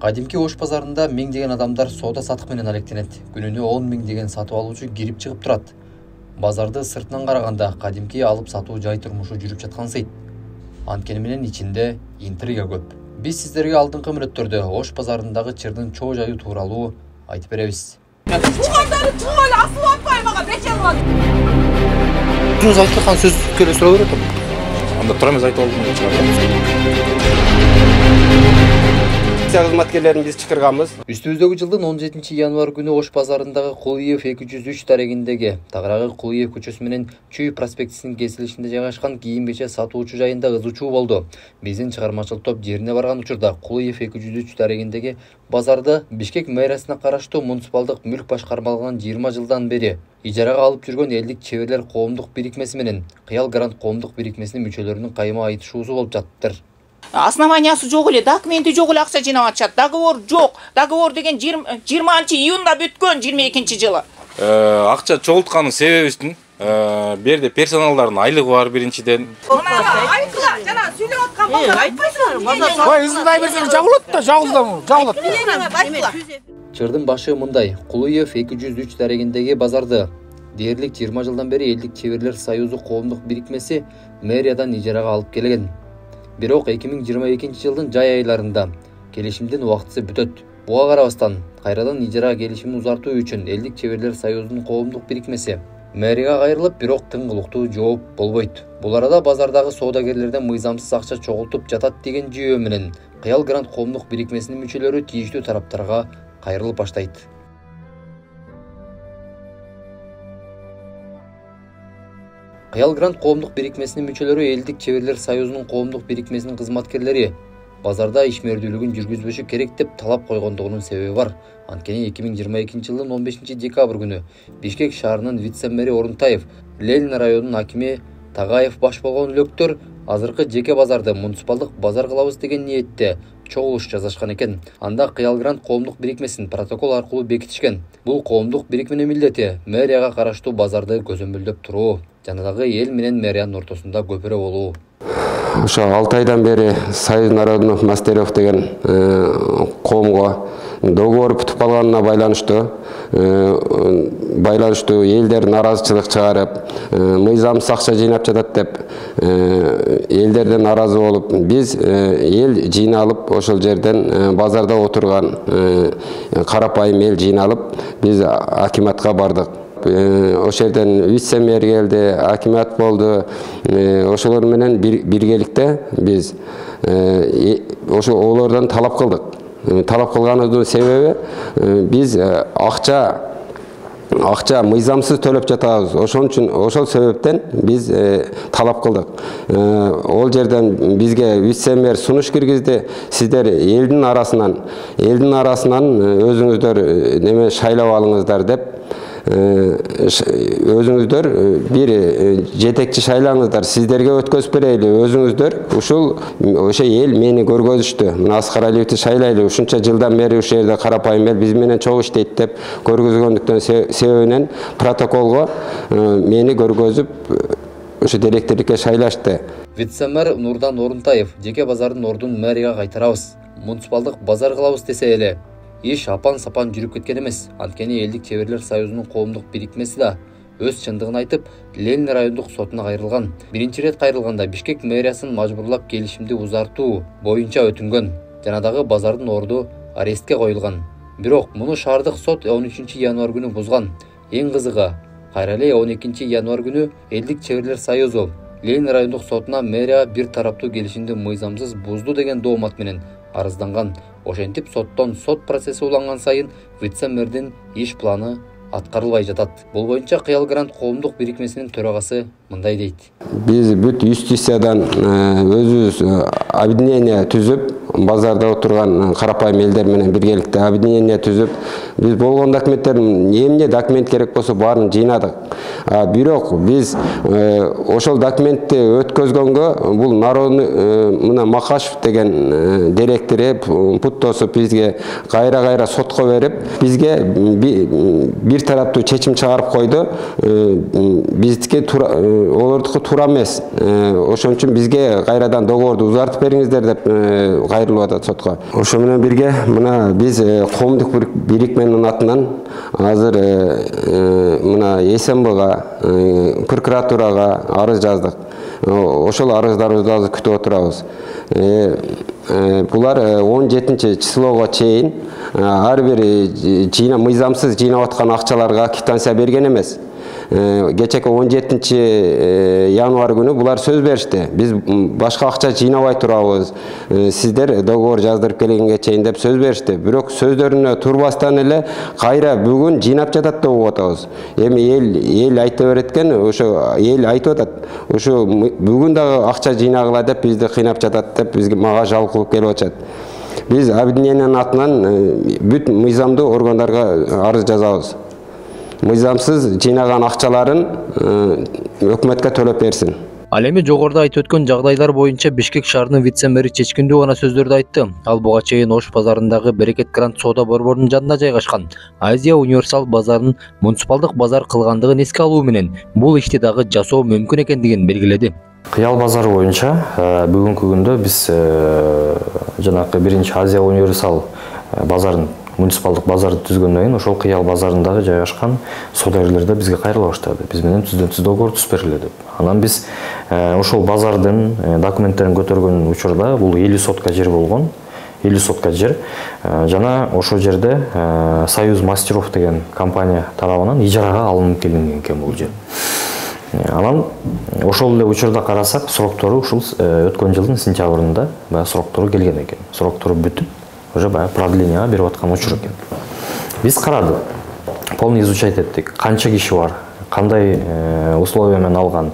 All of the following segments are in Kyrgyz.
Кадимки Ош базарында миңдеген адамдар соода сатык менен алектенет. Күнүнө 10 миң деген сатып алуучу кирип чыгып турат. Базарды сыртынан караганда кадимки алып сатуу жай турмушу жүрүп жаткан сейт. Анткени менен ичинде интрига көп. Биз сиздерге алдыңкы мүнөттөрдө Ош базарындагы чырдын чоо жайы тууралуу айтып беребиз. Тугандары чыгып асылып атпай мага бечелган. Жүз айткан сөз келе сурап берет. Анда турамыз айтып алдым. Кызматкерлерин биз чакырганбыз. Үстүбүздөгү жылдын 17 январ күнү Ош базарындагы Кулиев 203 дарегиндеги тагыраагы Кулиев көчөсү менен Чүй проспектисинин кесилишинде жайгашкан кийим-кече сатуучу жайында ызы-чуу болду. Биздин чыгармачылык топ жерине барган учурда Кулиев 203 дарегиндеги базарды Бишкек мэриясына караштуу муниципалдык мүлк башкармалыгынан 20 жылдан бери ижарага алып жүргөн элдик чеберлер коомдук бирикмеси менен Кыял Грант коомдук бирикмесинин мүчөлөрүнүн кайма айтышуусу болуп жатыптыр. Основаниясы жок эле, документи жок эле акча жыйнап атышат. Договор жок. Договор деген 20-июнда бүткөн 22-жылы. Акча чогултканын себебибиздин берде персоналдардын айлыгы бар биринчиден. Айтыла, жана сүйлөп аткан балдар айтпайсыңар. Ой, ызылдай берсең жагылат да, жагылат. Чырдын башы мындай: Кулиев 203 дарегиндеги базарды дээрлик 20 жылдан бери элдик чеберлер союзу коомдук бирикмеси мэриядан ижарага алып келген. Бирок 2022 жылдын жай айларында келишимдин убактысы бүтөт. Буга карабастан кайрадан ижара келишимин узартуу үчүн элдик чеберлер союзунун коомдук бирикмеси мэрияга кайрылып, бирок тыңгылыктуу жооп болбойт. Бул арада базардагы соодагерлерден мыйзамсыз акча чогултуп жатат деген жүйө менен Кыял Грант коомдук бирикмесинин мүчөлөрү тийиштүү тараптарга кайрылып баштайт. Кыял Грант коомдук бирикмесинин мүчөлөрү элдик чеберлер союзунун коомдук бирикмесинин кызматкерлери базарда ишмердүүлүгүн жүргүзбөшү керек деп талап койгондугунун себеби бар. Анткени 2022 жылдын 15 декабрь күнү Бишкек шаарынын вице-мэри Орунтаев, Ленин районунун акими Тагаев баш болгон үлөктөр азыркы жеке базарды муниципалдык базар кылабыз деген ниетте чогулуш жасашкан экен. Анда Кыял Грант коомдук бирикмесин протокол аркылуу бекитишкен. Бул коомдук бирикменин милдети мэрияга караштуу базарды көзөмөлдөп туруу жана дагы эл менен мэриянын ортосунда көпүрө болуу. Ошо 6 айдан бери Союз народных мастеров деген коомго договор бүтүп калганына байланыштуу элдер наразычылык чыгарып, мыйзамсыз акча жыйнап жатат деп элдерден наразы болуп, биз эл жыйналып, ошол жерден базарда отурган карапайым эл жыйналып, биз акиматка бардык. Ошол жерден вице-мэр келди, акимат болду. Ошолор менен биргеликте биз ошо олордон талап кылдык. Талап кылганыбыздын себеби биз акча мыйзамсыз төлөп жатабыз. Ошол себептен биз талап кылдык. Ол жерден бизге вице-мэр сунуш киргизди. Сиздер элдин арасынан өзүңүздөр неме шайлап алыңыздар деп, өзүңүздөр бир жетекчи шайлаңыздар, сиздерге өткөзүп берели, өзүңүздөр ошо эл мени көргөзүштү. Мына Аскар Алиевди шайлайлы, ушунча жылдан бери ушул жерде карапайым эл биз менен чогуу иштейт деп көргөзгөндүктөн себебинен протоколго мени көргөзүп ошо директорлукка шайлашты. Вице-мэр Нурдан Орунтаев жеке базардын ордун мэрияга кайтарабыз, муниципалдык базар кылабыз десе эле иш апан-сапан жүрүп кеткен эмес. Анткени элдик чеберлер союзунун коомдук бирикмеси да өз чындыгын айтып, Ленин райондук сотуна кайрылган. Биринчи рет кайрылганда Бишкек мэриясын мажбурлап келишимди узартуу боюнча өтүнгөн жана дагы базардын орду арестке коюлган. Бирок муну шаардык сот 13 январ күнү бузган. Эң кызыгы, кайра эле 12 январ күнү элдик чеберлер союзу Ленин райондук сотуна мэрия бир тараптуу келишимди мыйзамсыз бузду деген доомат менен арызданган. Ошентип соттон сот процесси уланган сайын вице-мэрдин иш планы аткарылбай жатат. Бул боюнча Кыял Грант коомдук бирикмесинин төрагасы мындай дейт. Биз бүт юстициядан өзүбүз объединение түзүп, базарда отурган карапайым элдер менен биргеликте объединение түзүп, биз болгон документтердин эмне документ керек болсо баарын жыйнадык. Бирок биз ошол документти өткөзгөнгө бул мына Макашев деген директори Путтосов бизге кайра сотко берип, бизге бир тараптуу чечим чыгарып койду. Биздики олордуку туура эмес. Ошон үчүн бизге кайрадан договорду узартып бериңиздер деп кайрылып атат сотко. Ошо менен бирге мына биз коомдук бирикменин атынан азыр мына СМБга, прокуратурага арыз жаздык. Ошол арыздарыбызды азыр күтүп отурабыз. Булар 17 числого чейин ар бир мыйзамсыз жыйнап аткан акчаларга квитанция берген эмес. Geçeki 17 yanvar günü bunlar söz berişti. Biz başka akça жыйнабай турабыз. Sizler doговор жаздырып келгенге чейин деп söz berişti. Бирок сөздөрүнө турбастан эле кайра бүгүн жыйнап жатат деп атабыз. Эми эл айта береткен, ошо эл айтып атат. Ошо бүгүн дагы акча жыйнагыла деп бизди кыйнап жатат деп бизге мага жалкылып келип атат. Биз объединениянын атынан бүт мыйзамдуу органдарга арыз жазабыз. Мыйзамсыз жыйнаган акчаларын өкмөткө төлөп берсин. Ал эми жогоруда айтып өткөн жагдайлар боюнча Бишкек шаарынын вице-мэри чечкиндүү гана сөздөрдү айтты. Ал буга чейин Ош базарындагы Берекет Гранд соода борборунун жанында жайгашкан Азия Универсал базарын муниципалдык базар кылгандыгын эске алуу менен бул ишти дагы жасоо мүмкүн экендигин белгиледи. Кыял базары боюнча бүгүнкү күндө биз жанакы биринчи Азия Универсал базарын муниципалдык базарды түзгөндөн кийин ошол Кыял базарындагы жайгашкан саудагерлер да бизге кайрыла баштады. Биз менен түздөн-түз договор түзүп бергиле деп. Анан биз ошол базардын документтерин көтөргөн учурда бул 50 сотка жер болгон. 50 сотка жер. Жана ошол жерде Союз мастеров деген компания тарабынан ижарага алынып келинген экен бул жер. Анан ошол эле учурда карасак, сроктору ушул өткөн жылдын сентябрында сроктору келген экен. Сроктору бүтүп уже продление берип аткан учур экен. Биз карадык, полный изучать эттик, канча киши бар, кандай условия менен алган,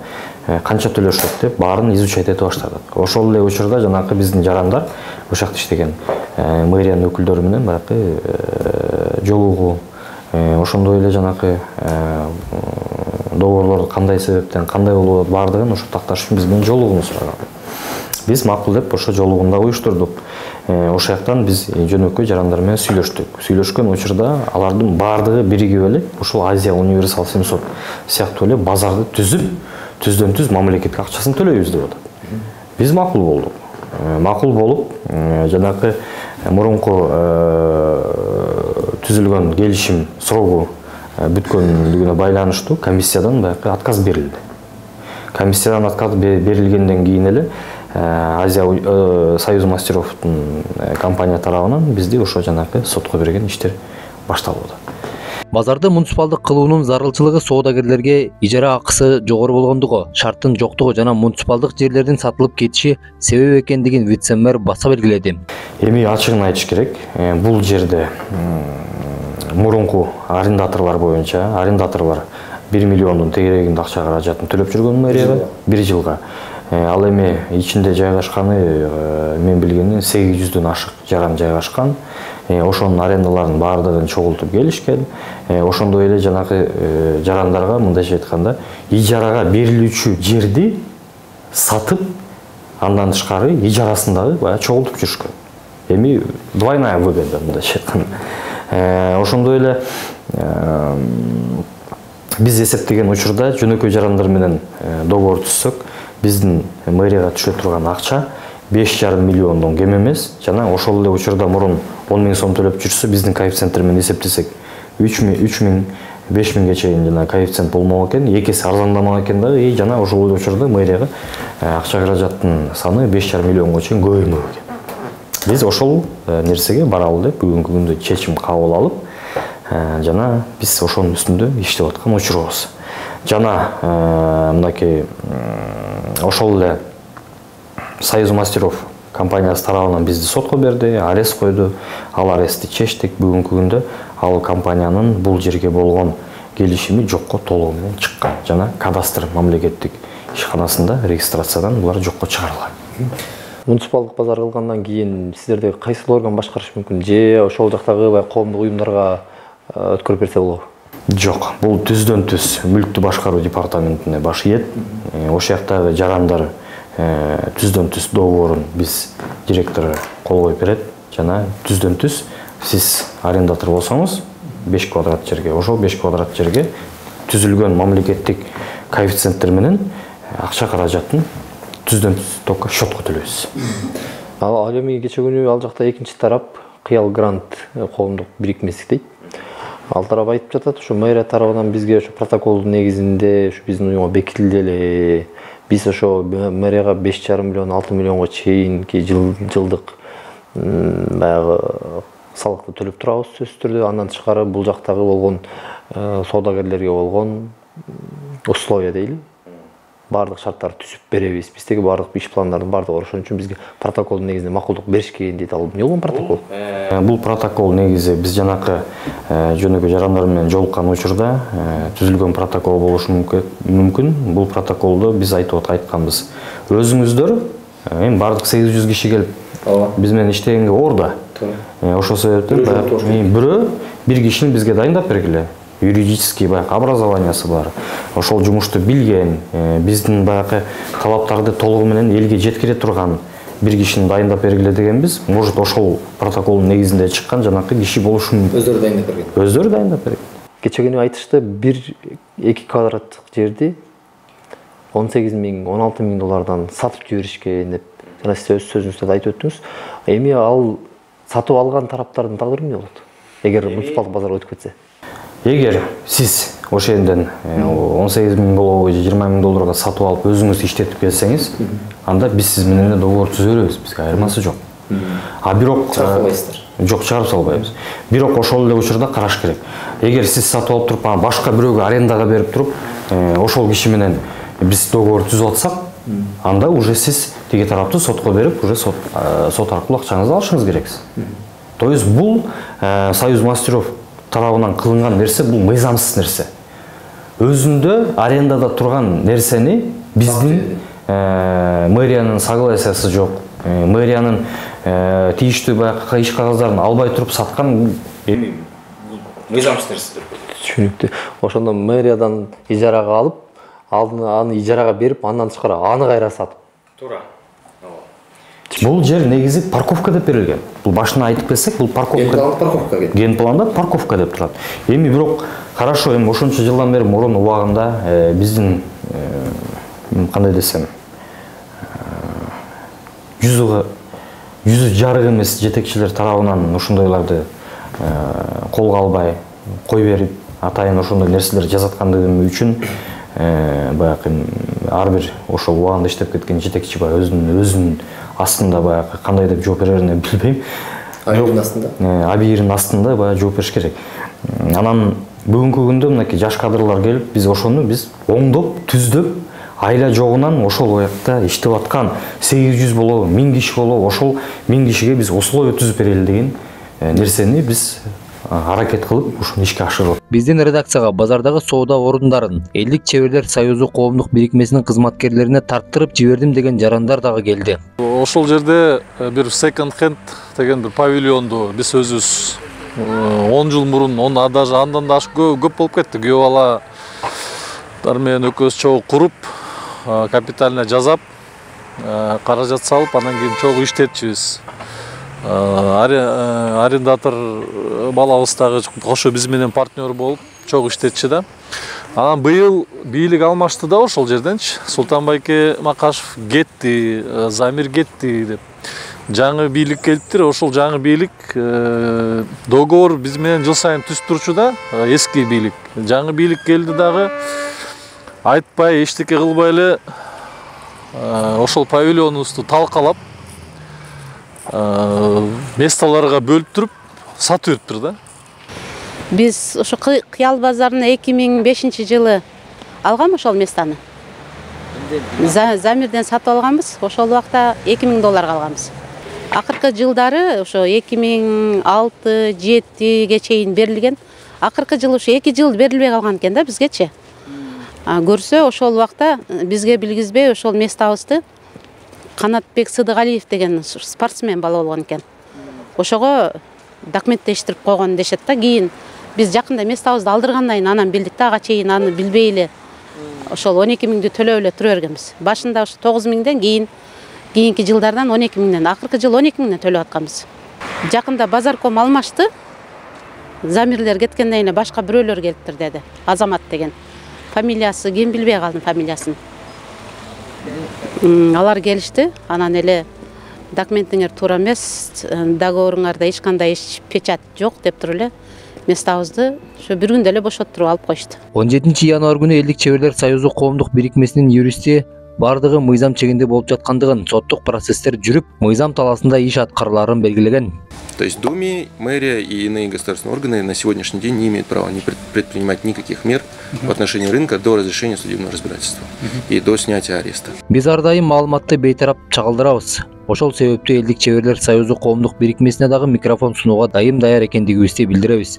канча төлөшөт деп баарын изучать этип баштадык. Ошол эле учурда жанакы биздин жарандар ошол жакта иштеген мэриянын өкүлдөрү менен баягы жолугуу, ошондой эле жанакы договорлор кандай себептен, кандай болуп атат баардыгын ошо такташ үчүн биз менен жолугууну сураган. Биз макул деп ошо жолугунда уюштурдук. Ошол жактан биз жөнөкөй жарандар менен сүйлөштүк. Сүйлөшкөн учурда алардын баардыгы биригип эле ушул Азия Универсал 700 сыяктуу эле базарды түзүп, түздөн-түз мамлекетке акчасын төлөйбүз деп атат. Биз макул болдук. Макул болуп, жанакы мурунку түзүлгөн келишим срогу бүткөндүгүнө байланыштуу комиссиядан баягы отказ берилди. Комиссиядан отказ берилгенден кийин эле Азия Союз мастеровдун компания тарабынан бизди ошо жанакы сотко берген иштер башталууда. Базарды муниципалдык кылуунун зарылчылыгы соодагерлерге ижара акысы жогору болгондугу, шарттын жоктугу жана муниципалдык жерлердин сатылып кетиши себеп экендигин вице-мэр баса белгиледи. Эми ачыгын айтыш керек, бул жерде мурунку арендаторлор боюнча, арендаторлор 1 миллиондун тегерегинде акча каражатын төлөп жүргөн мэрияга 1 жылга. Ал эми ичинде жайгашканы мен билгенден 800дөн ашык жаран жайгашкан. Ошонун арендаларын баардыгын чогултуп келишкен. Ошондой эле жанакы жарандарга мындайча айтканда ижарага берилүүчү жерди сатып, андан тышкары ижарасын дагы баягы чогултуп жүрүшкөн. Эми двойная выгода мындайча айтканда. Ошондой эле биз эсептеген учурда жөнөкөй жарандар менен договор түзсөк, биздин мэрияга түшө турган акча 5,5 миллиондон кем эмес. Жана ошол эле учурда мурун 10 000 сом төлөп жүрсө, биздин коэффициенттер менен эсептесек 3 000, 5 000ге чейин жана коэффициент болмок экен, экеси арзандамак экен дагы. Жана ошол эле учурда мэрияга акча каражаттын саны 5,5 миллионго чейин көбөймөк экен. Биз ошол нерсеге баралы деп бүгүнкү күндө чечим кабыл алып, жана биз ошонун үстүндө иштеп аткан учурубуз. Жана мынакей ошол эле Союз мастеров компаниясы тарабынан бизди сотко берди, арест койду. Ал арестти чечтик. Бүгүнкү күндө ал компаниянын бул жерге болгон келишими жокко толугу менен чыккан. Жана кадастр мамлекеттик ишканасында регистрациядан булар жокко чыгарылган. Муниципалдык базар кылгандан кийин сиздерди кайсыл орган башкарышы мүмкүн? Же ошол жактагы коомдук уюмдарга өткөрүп берсе болобу? Жок, бул түздөн-түз мүлктү башкаруу департаментине баш ийет. Ошол жактагы жарандар түздөн-түз договорун биз директору кол коюп берет. Жана түздөн-түз сиз арендатор болсоңуз 5 квадрат жерге, ошол 5 квадрат жерге түзүлгөн мамлекеттик коэффициенттер менен акча каражатын түздөн-түз только счетко төлөйсүз. Ал эми кече күнү ал жакта экинчи тарап Кыял Грант коомдук бирикмеси дейт. Ал тарап айтып жатат, ушу мэрия тарабынан бизге ушу протоколдун негизинде ушу биздин уюмга бекитилди эле. Биз ошо мэрияга 5,5 миллион 6 миллионго чейинки жылдык баягы салыкты төлөп турабыз сөзсүз түрдө. Андан тышкары бул жактагы болгон соодагерлерге болгон условия дейли. Бардык шарттарды түзүп беребиз. Биздеги бардык иш пландардын бардыгы ошон үчүн бизге протоколдун негизинде макулдук беришкен дейт. Ал эмне болгон протокол? Бул протокол негизи биз жанакы жөнөкөй жарандар менен жолуккан учурда түзүлгөн протокол болушу мүмкүн. Бул протоколду биз айтканбыз. Өзүңүздөр эми бардык 800 киши келип биз менен иштегенге орда. Ошол себептен бирөө бир кишини бизге дайындап бергиле. Юридический образованиясы бар. Ошол жумушту билген, биздин баягы талаптарды толугу менен элге жеткире турган бир кишини дайындап бергиле дегенбиз. Может, ошол протоколдун негизинде чыккан жанакы киши болушу мүмкүн. Өздөрү дайындап берген. Өздөрү дайындап берген. Кече күнү айтышты, 1-2 квадраттык жерди 18 миң, 16 миң доллардан сатып жиберишкен деп жана сиз өз сөзүңүздө айтып өттүңүз. Эми ал сатып алган тараптардын тагдыры эмне болот? Эгер муниципалдык базар өтүп кетсе. Эгер сиз ошол жерден 18 миң болобу, 20 миң долларга сатып алып өзүңүз иштетип келсеңиз, анда биз сиз менен договор түзө беребиз, бизге айырмасы жок. А бирок жок, чыгарып салбайбыз. Бирок ошол эле учурда караш керек. Эгер сиз сатып алып туруп, башка бирөөгө арендага берип туруп, ошол киши менен биз договор түзүп атсак, анда уже сиз тиги тарапты сотко берип, уже сот аркылуу акчаңызды алышыңыз керексиз. То есть бул Союз мастеров тарабынан кылынган нерсе, бул мыйзамсыз нерсе. Өзүндө арендада турган нерсени биздин мэриянын согласиясы жок, мэриянын тийиштүү баягы иш кагаздарын албай туруп саткан эми мыйзамсыз нерсе. Түшүнүктүү. Ошондо мэриядан ижарага алып, аны ижарага берип, андан тышкары аны кайра сатып. Туура. Бул жер негизи парковка деп берилген. Бул башына айтып келсек, бул парковка. Генпланда парковка деп турат. Эми бирок хорошо, эми ошончо жылдан бери мурун убагында биздин кандай десем, жүзү жарык эмес жетекчилер тарабынан ошондойларды колго албай кой берип, атайын ошондой нерселер жазаткандыгым үчүн баягы ар бир ошол убагында иштеп кеткен жетекчи өзүнүн астында баягы кандай деп жооп берерин билбейм. Абийирдин астында баягы жооп бериш керек. Анан бүгүнкү күндө мынакей жаш кадрлар келип, биз ошону оңдоп, түздөп, айла жогунан ошол уякта иштеп аткан 800 болобу, 1000 киши болобу, ошол 1000 кишиге биз условия түзүп берели деген нерсени биз аракет кылып ушуну ишке ашырып. Биздин редакцияга базардагы соода орундарын Элдик чеберлер союзу коомдук бирикмесинин кызматкерлерине тарттырып жибердим деген жарандар дагы келди. Ошол жерде бир second hand деген бир павильонду биз өзүбүз 10 жыл мурун, даже андан да көп болуп кетти. Күйөө балдар менен экөөбүз чогуу куруп, капиталына жазап, каражат салып, анан кийин чогуу иштетчүбүз. Арендатор балабыз дагы кошо биз менен партнер болуп чогуу иштетчү да. Анан быйыл бийлик алмашты да ошол жерденчи. Султанбайке Макашев кетти, Замир кетти деп. Жаңы бийлик келиптир. Ошол жаңы бийлик договор биз менен жыл сайын түзүп турчу да, эски бийлик. Жаңы бийлик келди дагы айтпай, эчтеке кылбай эле ошол павильонубузду талкалап месталарга бөлүп туруп сатып бериптир да. Биз ошо Кыял базарына 2005 жылы алгам ошол местаны. Замирден сатып алганбыз. Ошол убакта 2000 долларга алганбыз. Акыркы жылдары ошо 2006-2007ге чейин берилген. Акыркы жылы ошо 2 жыл берилбей калган экен да бизгечи. Көрсө ошол убакта бизге билгизбей ошол местабызды Канатбек Сыдыгалиев деген спортсмен бала болгон экен. Ошого документтештирип койгон дешет да. Кийин биз жакында местабызды алдыргандан кийин анан билдик да, ага чейин аны билбей эле ошол 12 миңди төлөп эле тура бергенбиз. Башында ошо 9 миңден кийинки жылдардан 12 миңден, акыркы жыл 12 миңден төлөп атканбыз. Жакында базарком алмашты. Замирлер кеткенден кийин башка бирөөлөр келиптир деди. Азамат деген. Фамилиясы ким билбей калдым фамилиясын. Алар келишти, анан эле документиңер туура эмес, договоруңарда эч кандай печать жок деп туруп эле местабызды ошо бир күндө эле бошоттуруп алып коюшту. 17 январь күнү Элдик чеберлер союзу коомдук бирикмесинин юристи бардыгы мыйзам чегинде болуп жаткандыгын, соттук процесстер жүрүп, мыйзам талаасында иш аткарыларын белгилеген. То есть Думе, мэрия и иные государственные органы на сегодняшний день не имеют права предпринимать никаких мер в отношении рынка до разрешения судебного разбирательства и до снятия ареста. Биз ар дайым маалыматты бейтарап чагылдырабыз. Ошол себептүү Элдик чеберлер союзу коомдук бирикмесине дагы микрофон сунууга дайым даяр экендигибизди билдиребиз.